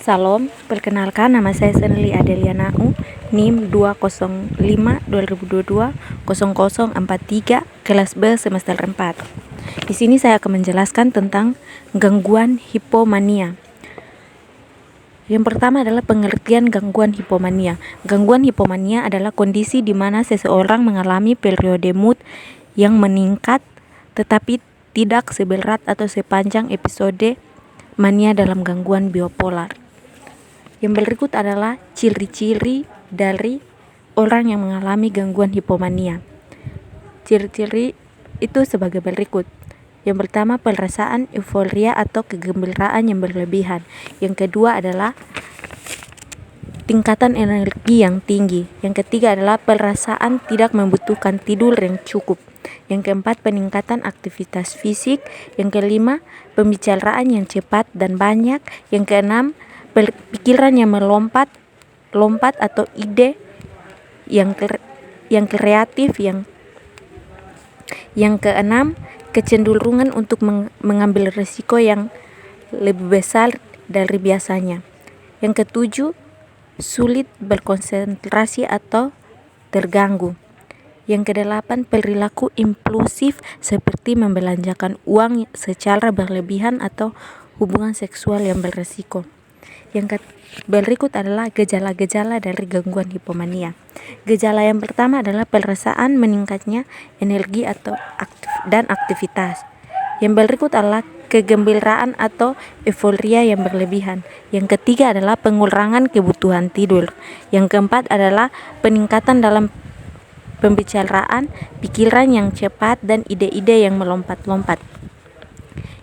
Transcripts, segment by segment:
Salam, perkenalkan nama saya Seneli Adeliana U, NIM 205-2022-0043, kelas B semester 4. Di sini saya akan menjelaskan tentang gangguan hipomania. Yang pertama adalah pengertian gangguan hipomania. Gangguan hipomania adalah kondisi di mana seseorang mengalami periode mood yang meningkat tetapi tidak seberat atau sepanjang episode mania dalam gangguan bipolar. Yang berikut adalah ciri-ciri dari orang yang mengalami gangguan hipomania. Ciri-ciri itu sebagai berikut. Yang pertama, perasaan euforia atau kegembiraan yang berlebihan. Yang kedua adalah tingkatan energi yang tinggi. Yang ketiga adalah perasaan tidak membutuhkan tidur yang cukup. Yang keempat, peningkatan aktivitas fisik. Yang kelima, pembicaraan yang cepat dan banyak. Yang keenam, pikiran yang melompat atau ide yang kreatif. Yang keenam, kecenderungan untuk mengambil risiko yang lebih besar dari biasanya. Yang ketujuh, sulit berkonsentrasi atau terganggu. Yang kedelapan, perilaku impulsif seperti membelanjakan uang secara berlebihan atau hubungan seksual yang beresiko. Yang berikut adalah gejala-gejala dari gangguan hipomania. Gejala yang pertama adalah perasaan meningkatnya energi dan aktivitas. Yang berikut adalah kegembiraan atau euforia yang berlebihan. Yang ketiga adalah pengurangan kebutuhan tidur. Yang keempat adalah peningkatan dalam pembicaraan, pikiran yang cepat, dan ide-ide yang melompat-lompat.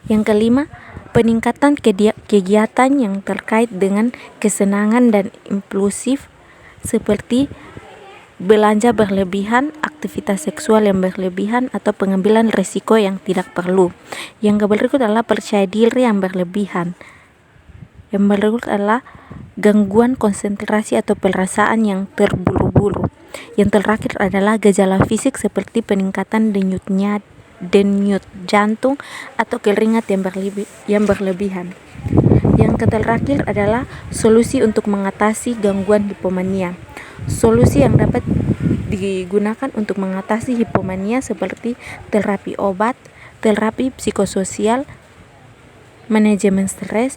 Yang kelima, peningkatan kegiatan yang terkait dengan kesenangan dan impulsif seperti belanja berlebihan, aktivitas seksual yang berlebihan, atau pengambilan risiko yang tidak perlu. Yang berikut adalah percaya diri yang berlebihan. Yang berikut adalah gangguan konsentrasi atau perasaan yang terburu-buru. Yang terakhir adalah gejala fisik seperti peningkatan denyut jantung atau keringat yang berlebihan. Yang terakhir adalah solusi untuk mengatasi gangguan hipomania. Solusi yang dapat digunakan untuk mengatasi hipomania seperti terapi obat, terapi psikososial, manajemen stres,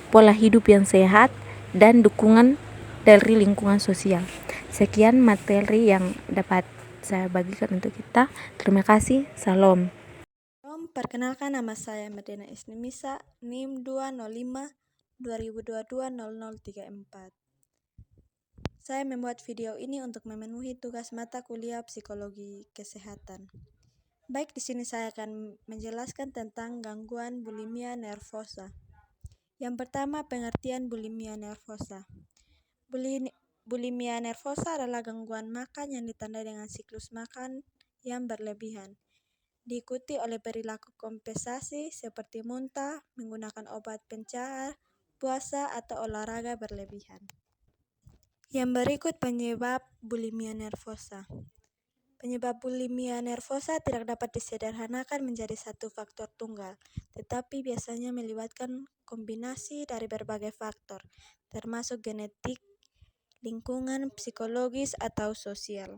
pola hidup yang sehat, dan dukungan dari lingkungan sosial. Sekian materi yang dapat saya bagikan untuk kita. Terima kasih. Salam. Perkenalkan, nama saya Medina Isnimisa, NIM 205-2022-0034. Saya membuat video ini untuk memenuhi tugas mata kuliah psikologi kesehatan. Baik, di sini saya akan menjelaskan tentang gangguan bulimia nervosa. Yang pertama, pengertian bulimia nervosa. Bulimia nervosa adalah gangguan makan yang ditandai dengan siklus makan yang berlebihan, diikuti oleh perilaku kompensasi seperti muntah, menggunakan obat pencahar, puasa, atau olahraga berlebihan. Yang berikut penyebab bulimia nervosa. Penyebab bulimia nervosa tidak dapat disederhanakan menjadi satu faktor tunggal, tetapi biasanya melibatkan kombinasi dari berbagai faktor, termasuk genetik, lingkungan, psikologis, atau sosial.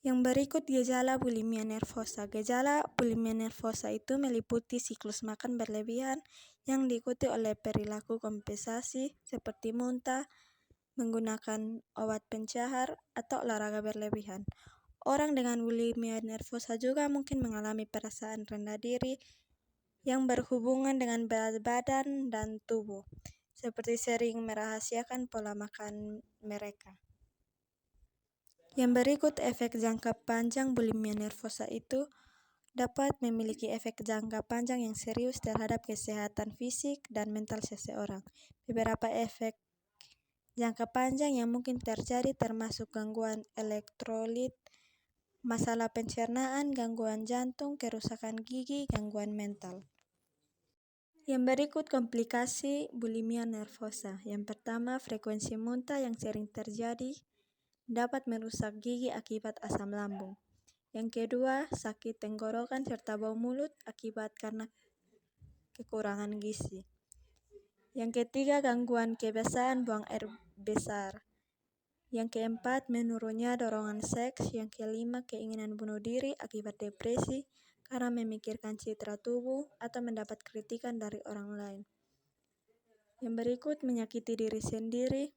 Yang berikut gejala bulimia nervosa. Gejala bulimia nervosa itu meliputi siklus makan berlebihan yang diikuti oleh perilaku kompensasi seperti muntah, menggunakan obat pencahar, atau olahraga berlebihan. Orang dengan bulimia nervosa juga mungkin mengalami perasaan rendah diri yang berhubungan dengan berat badan dan tubuh, seperti sering merahasiakan pola makan mereka. Yang berikut efek jangka panjang bulimia nervosa itu dapat memiliki efek jangka panjang yang serius terhadap kesehatan fisik dan mental seseorang. Beberapa efek jangka panjang yang mungkin terjadi termasuk gangguan elektrolit, masalah pencernaan, gangguan jantung, kerusakan gigi, gangguan mental. Yang berikut komplikasi bulimia nervosa. Yang pertama, frekuensi muntah yang sering terjadi dapat merusak gigi akibat asam lambung. Yang kedua, sakit tenggorokan serta bau mulut akibat karena kekurangan gizi. Yang ketiga, gangguan kebiasaan buang air besar. Yang keempat, menurunnya dorongan seks. Yang kelima, keinginan bunuh diri akibat depresi karena memikirkan citra tubuh atau mendapat kritikan dari orang lain. Yang berikut, menyakiti diri sendiri.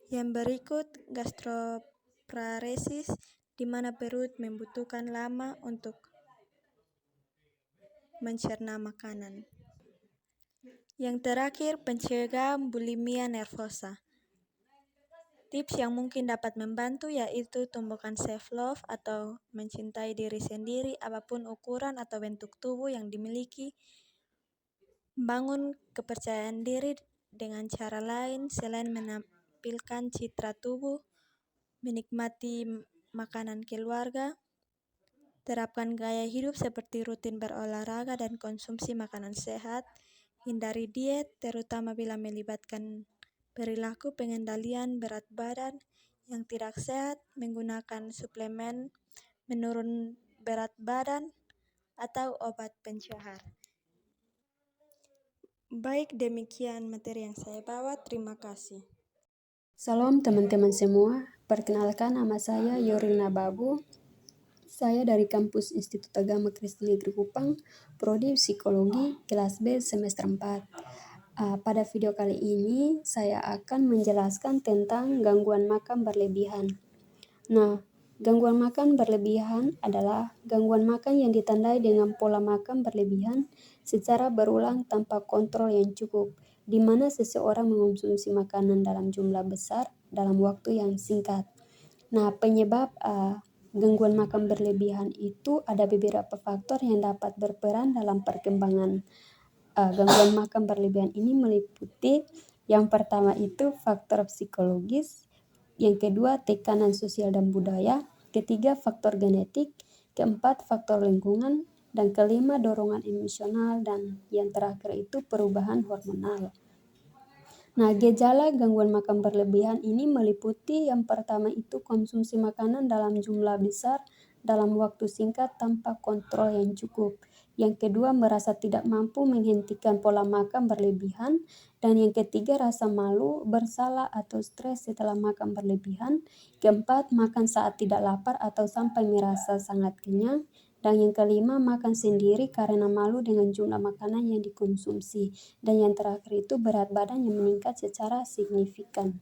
Yang berikut, gastroparesis, di mana perut membutuhkan lama untuk mencerna makanan. Yang terakhir, pencegahan bulimia nervosa. Tips yang mungkin dapat membantu yaitu tumbuhkan self-love atau mencintai diri sendiri apapun ukuran atau bentuk tubuh yang dimiliki. Bangun kepercayaan diri dengan cara lain selain menampilkan citra tubuh, menikmati makanan keluarga, terapkan gaya hidup seperti rutin berolahraga dan konsumsi makanan sehat, hindari diet terutama bila melibatkan perilaku pengendalian berat badan yang tidak sehat, menggunakan suplemen, menurun berat badan, atau obat pencahar. Baik, demikian materi yang saya bawa. Terima kasih. Salam teman-teman semua, perkenalkan nama saya Yorina Babu. Saya dari kampus Institut Agama Kristen Negeri Kupang, Prodi Psikologi, kelas B semester 4. Pada video kali ini, saya akan menjelaskan tentang gangguan makan berlebihan. Nah, gangguan makan berlebihan adalah gangguan makan yang ditandai dengan pola makan berlebihan secara berulang tanpa kontrol yang cukup, di mana seseorang mengonsumsi makanan dalam jumlah besar dalam waktu yang singkat. Nah, penyebab gangguan makan berlebihan itu ada beberapa faktor yang dapat berperan dalam perkembangan gangguan makan berlebihan ini, meliputi yang pertama itu faktor psikologis, yang kedua tekanan sosial dan budaya, ketiga faktor genetik, keempat faktor lingkungan, dan kelima dorongan emosional, dan yang terakhir itu perubahan hormonal. Nah, gejala gangguan makan berlebihan ini meliputi yang pertama itu konsumsi makanan dalam jumlah besar dalam waktu singkat tanpa kontrol yang cukup. Yang kedua, merasa tidak mampu menghentikan pola makan berlebihan. Dan yang ketiga, rasa malu, bersalah atau stres setelah makan berlebihan. Keempat, makan saat tidak lapar atau sampai merasa sangat kenyang. Dan yang kelima, makan sendiri karena malu dengan jumlah makanan yang dikonsumsi. Dan yang terakhir itu berat badan yang meningkat secara signifikan.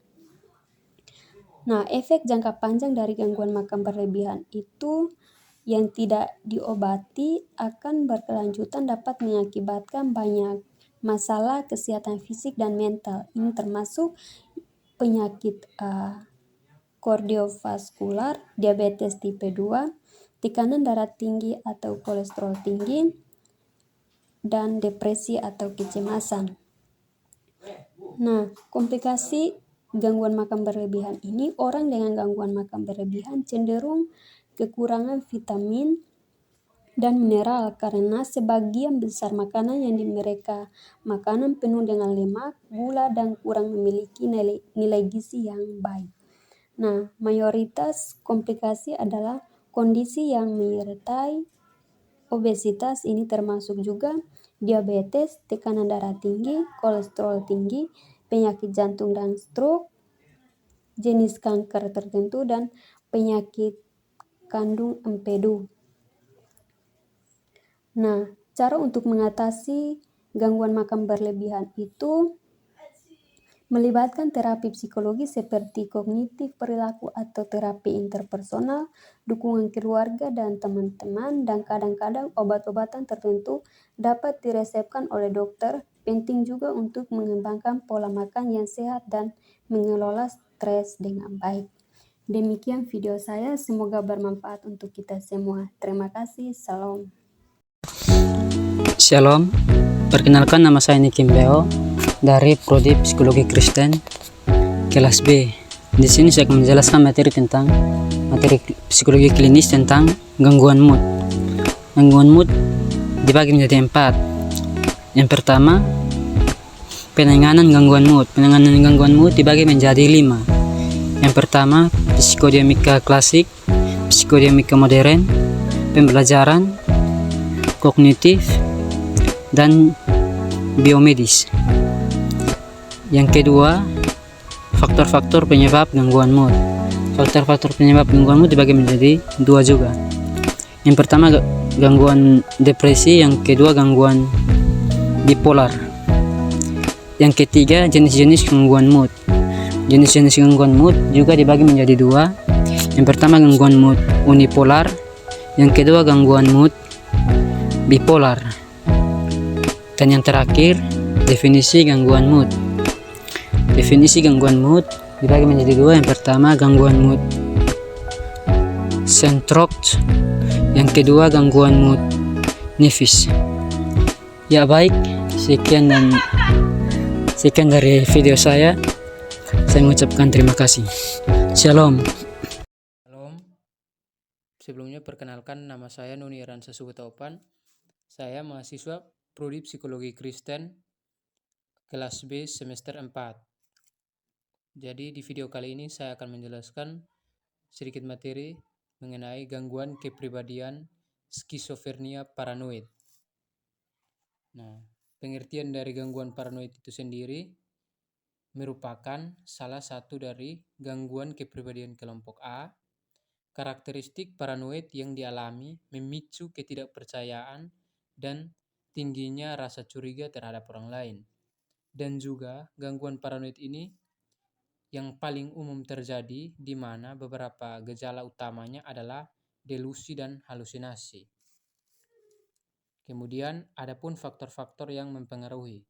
Nah, efek jangka panjang dari gangguan makan berlebihan itu yang tidak diobati akan berkelanjutan dapat mengakibatkan banyak masalah kesehatan fisik dan mental. Ini termasuk penyakit kardiovaskular, diabetes tipe 2, tekanan darah tinggi atau kolesterol tinggi, dan depresi atau kecemasan. Nah, komplikasi gangguan makan berlebihan ini, orang dengan gangguan makan berlebihan cenderung kekurangan vitamin dan mineral karena sebagian besar makanan yang mereka makanan penuh dengan lemak, gula, dan kurang memiliki nilai gizi yang baik. Nah, mayoritas komplikasi adalah kondisi yang menyertai obesitas, ini termasuk juga diabetes, tekanan darah tinggi, kolesterol tinggi, penyakit jantung dan stroke, jenis kanker tertentu, dan penyakit kandung empedu. Nah, cara untuk mengatasi gangguan makan berlebihan itu melibatkan terapi psikologi seperti kognitif perilaku atau terapi interpersonal, dukungan keluarga dan teman-teman, dan kadang-kadang obat-obatan tertentu dapat diresepkan oleh dokter. Penting juga untuk mengembangkan pola makan yang sehat dan mengelola stres dengan baik. Demikian video saya, semoga bermanfaat untuk kita semua. Terima kasih, salam. Shalom, perkenalkan nama saya Niki Mbeo dari Prodi Psikologi Kristen kelas B. Di sini saya akan menjelaskan materi psikologi klinis tentang gangguan mood. Gangguan mood dibagi menjadi 4. Yang pertama, penanganan gangguan mood. Penanganan gangguan mood dibagi menjadi 5. Yang pertama, psikodinamika klasik, psikodinamika modern, pembelajaran, kognitif, dan biomedis. Yang kedua, faktor-faktor penyebab gangguan mood. Faktor-faktor penyebab gangguan mood dibagi menjadi dua juga. Yang pertama gangguan depresi, yang kedua gangguan bipolar. Yang ketiga jenis-jenis gangguan mood. Jenis-jenis gangguan mood juga dibagi menjadi dua. Yang pertama gangguan mood unipolar, yang kedua gangguan mood bipolar. Dan yang terakhir, definisi gangguan mood. Definisi gangguan mood dibagi menjadi dua. Yang pertama gangguan mood centroid, yang kedua gangguan mood nefis. Ya baik, sekian dari video saya. Saya mengucapkan terima kasih. Shalom. Shalom. Sebelumnya perkenalkan, nama saya Nuni Iransa Subutaupan. Saya mahasiswa Prodi Psikologi Kristen kelas B semester 4. Jadi di video kali ini saya akan menjelaskan sedikit materi mengenai gangguan kepribadian skizofrenia paranoid. Nah, pengertian dari gangguan paranoid itu sendiri merupakan salah satu dari gangguan kepribadian kelompok A. Karakteristik paranoid yang dialami memicu ketidakpercayaan dan tingginya rasa curiga terhadap orang lain. Dan juga gangguan paranoid ini yang paling umum terjadi, di mana beberapa gejala utamanya adalah delusi dan halusinasi. Kemudian ada pun faktor-faktor yang mempengaruhi.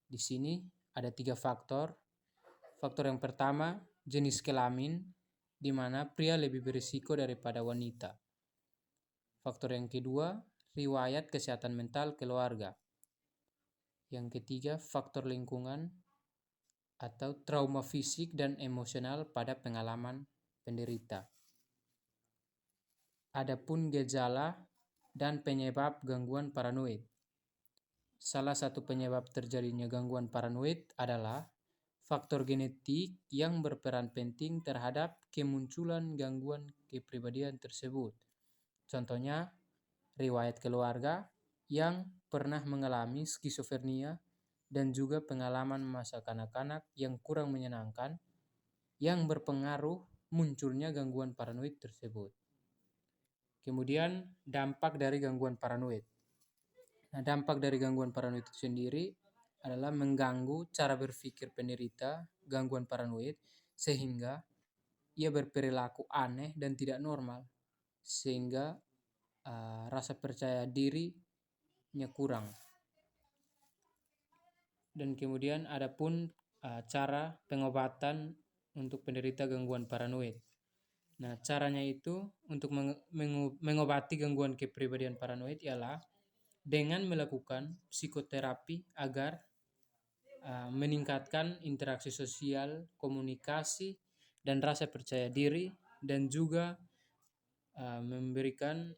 Di sini ada 3 faktor. Faktor yang pertama, jenis kelamin, di mana pria lebih berisiko daripada wanita. Faktor yang kedua, riwayat kesehatan mental keluarga. Yang ketiga, faktor lingkungan atau trauma fisik dan emosional pada pengalaman penderita. Adapun gejala dan penyebab gangguan paranoid. Salah satu penyebab terjadinya gangguan paranoid adalah faktor genetik yang berperan penting terhadap kemunculan gangguan kepribadian tersebut. Contohnya, riwayat keluarga yang pernah mengalami skizofrenia dan juga pengalaman masa kanak-kanak yang kurang menyenangkan yang berpengaruh munculnya gangguan paranoid tersebut. Kemudian dampak dari gangguan paranoid. Nah, dampak dari gangguan paranoid itu sendiri adalah mengganggu cara berpikir penderita gangguan paranoid sehingga ia berperilaku aneh dan tidak normal, sehingga rasa percaya dirinya kurang. Dan kemudian ada pun cara pengobatan untuk penderita gangguan paranoid. Nah, caranya itu untuk mengobati gangguan kepribadian paranoid ialah dengan melakukan psikoterapi agar meningkatkan interaksi sosial, komunikasi, dan rasa percaya diri, dan juga memberikan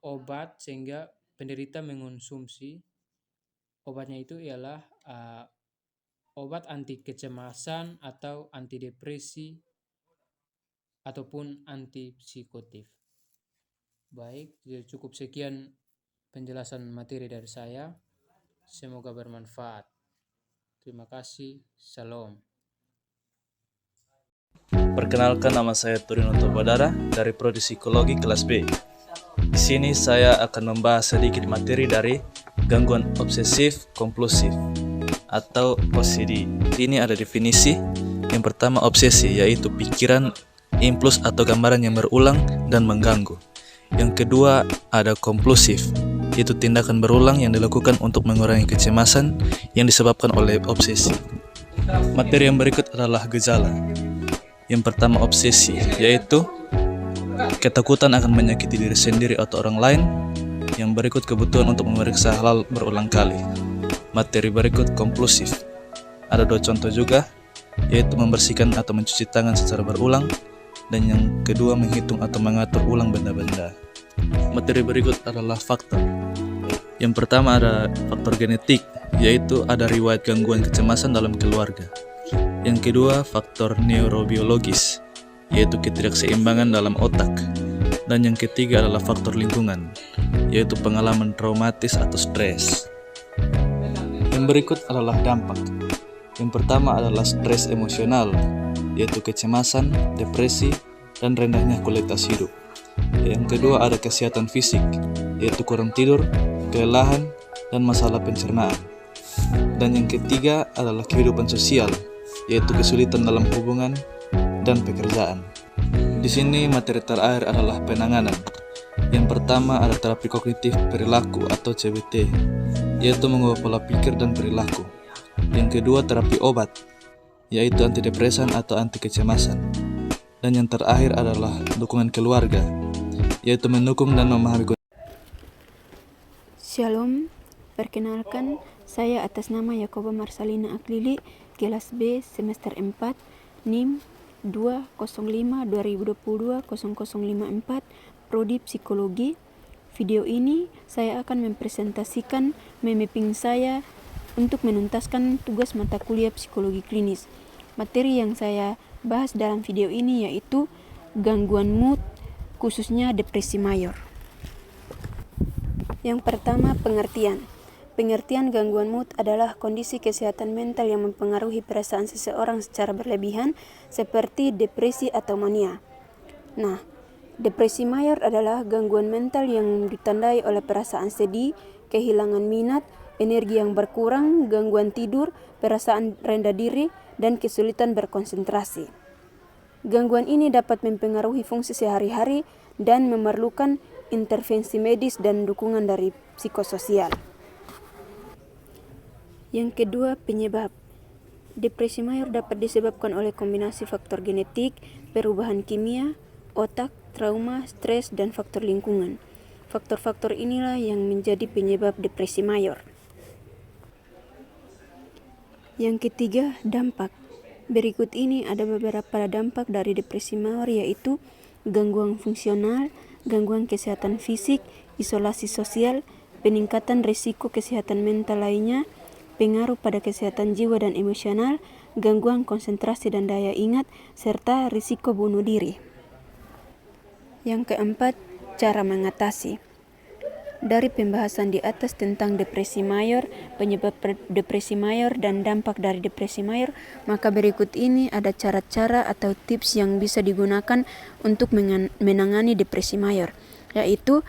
obat sehingga penderita mengonsumsi. Obatnya itu ialah obat anti kecemasan atau antidepresi ataupun antipsikotif. Baik, jadi cukup sekian penjelasan materi dari saya. Semoga bermanfaat. Terima kasih. Shalom. Perkenalkan, nama saya Turino Tobadara dari Prodi Psikologi kelas B. Di sini saya akan membahas sedikit materi dari gangguan obsesif kompulsif atau OCD. Ini ada definisi. Yang pertama, obsesi, yaitu pikiran, impuls atau gambaran yang berulang dan mengganggu. Yang kedua, ada kompulsif, yaitu tindakan berulang yang dilakukan untuk mengurangi kecemasan yang disebabkan oleh obsesi. Materi yang berikut adalah gejala. Yang pertama, obsesi, yaitu ketakutan akan menyakiti diri sendiri atau orang lain. Yang berikut, kebutuhan untuk memeriksa hal berulang kali. Materi berikut, kompulsif. Ada 2 contoh juga, yaitu membersihkan atau mencuci tangan secara berulang, dan yang kedua, menghitung atau mengatur ulang benda-benda. Materi berikut adalah faktor. Yang pertama ada faktor genetik, yaitu ada riwayat gangguan kecemasan dalam keluarga. Yang kedua, faktor neurobiologis, yaitu ketidakseimbangan dalam otak. Dan yang ketiga adalah faktor lingkungan, yaitu pengalaman traumatis atau stres. Yang berikut adalah dampak. Yang pertama adalah stres emosional, yaitu kecemasan, depresi, dan rendahnya kualitas hidup. Yang kedua ada kesehatan fisik, yaitu kurang tidur, kelelahan, dan masalah pencernaan. Dan yang ketiga adalah kehidupan sosial, yaitu kesulitan dalam hubungan dan pekerjaan. Di sini materi terakhir adalah penanganan. Yang pertama ada terapi kognitif perilaku atau CBT, yaitu mengubah pola pikir dan perilaku. Yang kedua terapi obat, yaitu antidepresan atau anti kecemasan. Dan yang terakhir adalah dukungan keluarga, yaitu mendukung dan memahami. Shalom, perkenalkan saya atas nama Yakoba Marsalina Aklili, kelas B semester 4, NIM 205-2022-0054, Prodi Psikologi. Video ini saya akan mempresentasikan mapping saya untuk menuntaskan tugas mata kuliah psikologi klinis. Materi yang saya bahas dalam video ini yaitu gangguan mood, khususnya depresi mayor. Yang pertama, pengertian. Pengertian gangguan mood adalah kondisi kesehatan mental yang mempengaruhi perasaan seseorang secara berlebihan, seperti depresi atau mania. Nah, depresi mayor adalah gangguan mental yang ditandai oleh perasaan sedih, kehilangan minat, energi yang berkurang, gangguan tidur, perasaan rendah diri, dan kesulitan berkonsentrasi. Gangguan ini dapat mempengaruhi fungsi sehari-hari dan memerlukan intervensi medis dan dukungan dari psikososial. Yang kedua, penyebab. Depresi mayor dapat disebabkan oleh kombinasi faktor genetik, perubahan kimia, otak, trauma, stres, dan faktor lingkungan. Faktor-faktor inilah yang menjadi penyebab depresi mayor. Yang ketiga, dampak. Berikut ini ada beberapa dampak dari depresi mayor, yaitu gangguan fungsional, gangguan kesehatan fisik, isolasi sosial, peningkatan risiko kesehatan mental lainnya, pengaruh pada kesehatan jiwa dan emosional, gangguan konsentrasi dan daya ingat, serta risiko bunuh diri. Yang keempat, cara mengatasi. Dari pembahasan di atas tentang depresi mayor, penyebab depresi mayor, dan dampak dari depresi mayor, maka berikut ini ada cara-cara atau tips yang bisa digunakan untuk menangani depresi mayor, yaitu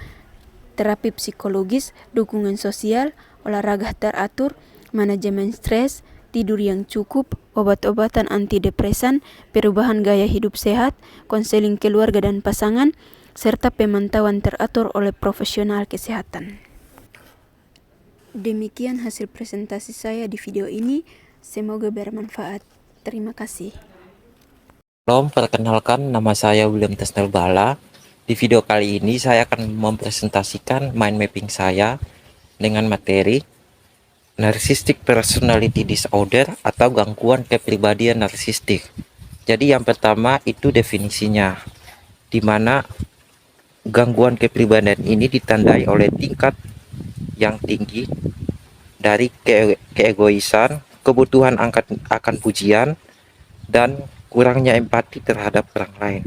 terapi psikologis, dukungan sosial, olahraga teratur, manajemen stres, tidur yang cukup, obat-obatan antidepresan, perubahan gaya hidup sehat, konseling keluarga dan pasangan, serta pemantauan teratur oleh profesional kesehatan. Demikian hasil presentasi saya di video ini, semoga bermanfaat. Terima kasih. Shalom, perkenalkan nama saya William Tesnel Bala. Di video kali ini saya akan mempresentasikan mind mapping saya dengan materi Narcissistic Personality Disorder atau gangguan kepribadian narsistik. Jadi yang pertama itu definisinya, di mana gangguan kepribadian ini ditandai oleh tingkat yang tinggi dari keegoisan, kebutuhan akan pujian, dan kurangnya empati terhadap orang lain.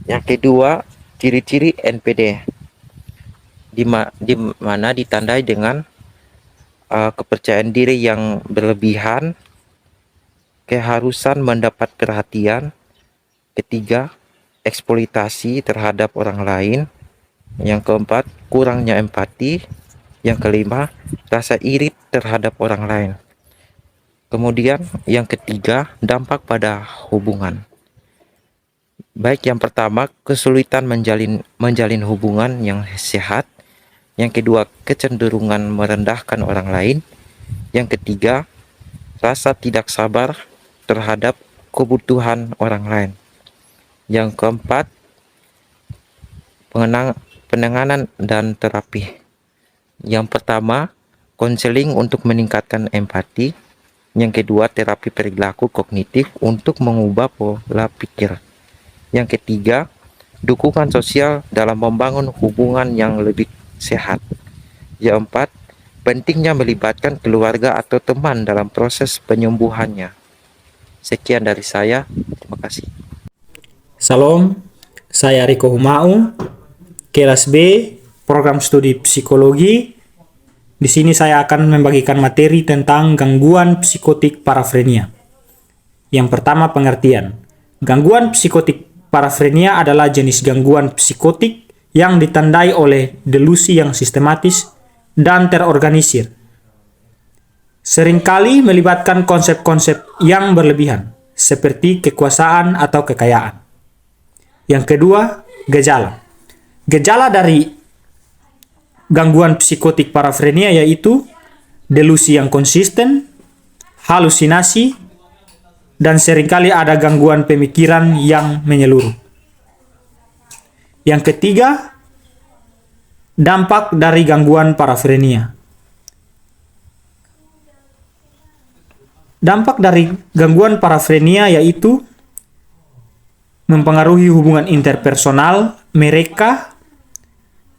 Yang kedua, ciri-ciri NPD, di mana ditandai dengan kepercayaan diri yang berlebihan, keharusan mendapat perhatian. Ketiga, eksploitasi terhadap orang lain. Yang keempat, kurangnya empati. Yang kelima, rasa iri terhadap orang lain. Kemudian yang ketiga, dampak pada hubungan. Baik, yang pertama, kesulitan menjalin hubungan yang sehat. Yang kedua, kecenderungan merendahkan orang lain. Yang ketiga, rasa tidak sabar terhadap kebutuhan orang lain. Yang keempat, penanganan dan terapi. Yang pertama, konseling untuk meningkatkan empati. Yang kedua, terapi perilaku kognitif untuk mengubah pola pikir. Yang ketiga, dukungan sosial dalam membangun hubungan yang lebih sehat. Yang keempat, pentingnya melibatkan keluarga atau teman dalam proses penyembuhannya. Sekian dari saya, terima kasih. Salam, saya Riko Humau, kelas B, program studi psikologi, Di sini saya akan membagikan materi tentang gangguan psikotik parafrenia. Yang pertama, pengertian. Gangguan psikotik parafrenia adalah jenis gangguan psikotik yang ditandai oleh delusi yang sistematis dan terorganisir. Seringkali melibatkan konsep-konsep yang berlebihan, seperti kekuasaan atau kekayaan. Yang kedua, gejala. Gejala dari gangguan psikotik parafrenia yaitu delusi yang konsisten, halusinasi, dan seringkali ada gangguan pemikiran yang menyeluruh. Yang ketiga, dampak dari gangguan parafrenia. Dampak dari gangguan parafrenia yaitu mempengaruhi hubungan interpersonal mereka.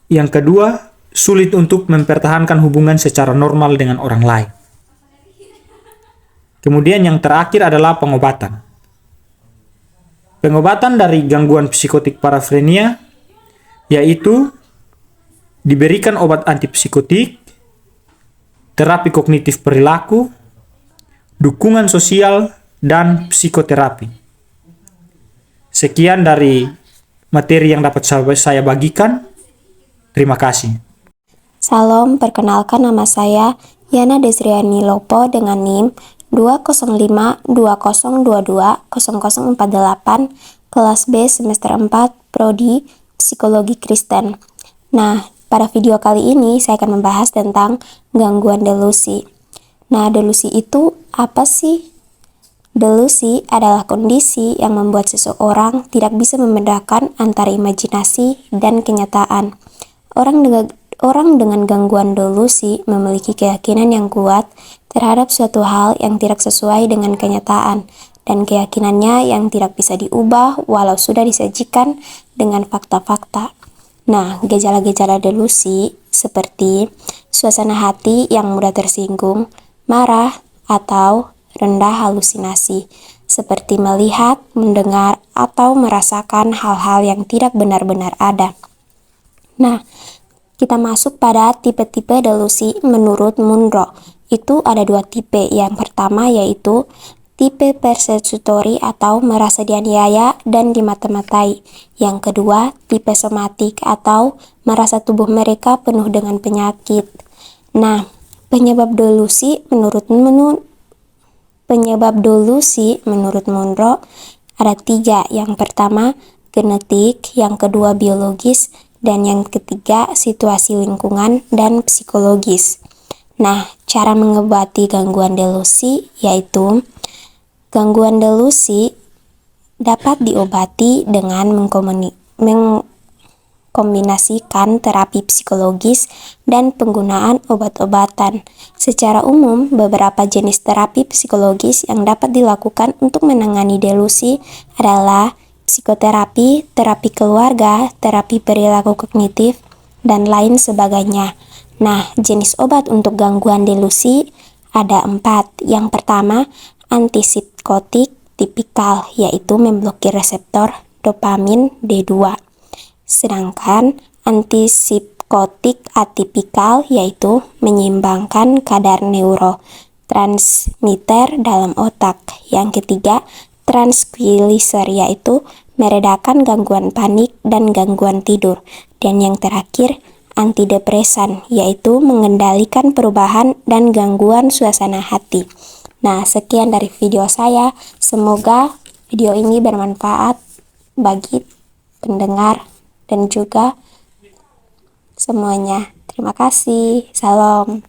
Yang kedua, sulit untuk mempertahankan hubungan secara normal dengan orang lain. Kemudian yang terakhir adalah pengobatan. Pengobatan dari gangguan psikotik parafrenia yaitu diberikan obat antipsikotik, terapi kognitif perilaku, dukungan sosial, dan psikoterapi. Sekian dari materi yang dapat saya bagikan. Terima kasih. Salam, perkenalkan nama saya Yana Desriani Lopo dengan NIM 20520220048, kelas B semester 4, Prodi Psikologi Kristen. Nah, pada video kali ini saya akan membahas tentang gangguan delusi. Nah, delusi itu apa sih? Delusi adalah kondisi yang membuat seseorang tidak bisa membedakan antara imajinasi dan kenyataan. Orang dengan gangguan delusi memiliki keyakinan yang kuat terhadap suatu hal yang tidak sesuai dengan kenyataan, dan keyakinannya yang tidak bisa diubah walau sudah disajikan dengan fakta-fakta. Nah, gejala-gejala delusi seperti suasana hati yang mudah tersinggung, marah, atau rendah halusinasi, seperti melihat, mendengar, atau merasakan hal-hal yang tidak benar-benar ada. Nah, kita masuk pada tipe-tipe delusi menurut Munro. Itu ada dua tipe. Yang pertama yaitu tipe persecutori atau merasa dianiaya dan dimata-matai. Yang kedua, tipe somatik atau merasa tubuh mereka penuh dengan penyakit. Nah, penyebab delusi menurut Munro ada 3. Yang pertama, genetik, yang kedua biologis, dan yang ketiga situasi lingkungan dan psikologis. Nah, cara mengobati gangguan delusi yaitu gangguan delusi dapat diobati dengan mengkombinasikan terapi psikologis dan penggunaan obat-obatan. Secara umum, beberapa jenis terapi psikologis yang dapat dilakukan untuk menangani delusi adalah psikoterapi, terapi keluarga, terapi perilaku kognitif, dan lain sebagainya. Nah, jenis obat untuk gangguan delusi ada 4. Yang pertama, antipsikotik tipikal, yaitu memblokir reseptor dopamin D2. Sedangkan antipsikotik atipikal yaitu menyeimbangkan kadar neurotransmitter dalam otak. Yang ketiga, tranquilizer yaitu meredakan gangguan panik dan gangguan tidur. Dan yang terakhir, antidepresan yaitu mengendalikan perubahan dan gangguan suasana hati. Nah, sekian dari video saya. Semoga video ini bermanfaat bagi pendengar dan juga semuanya. Terima kasih. Salam.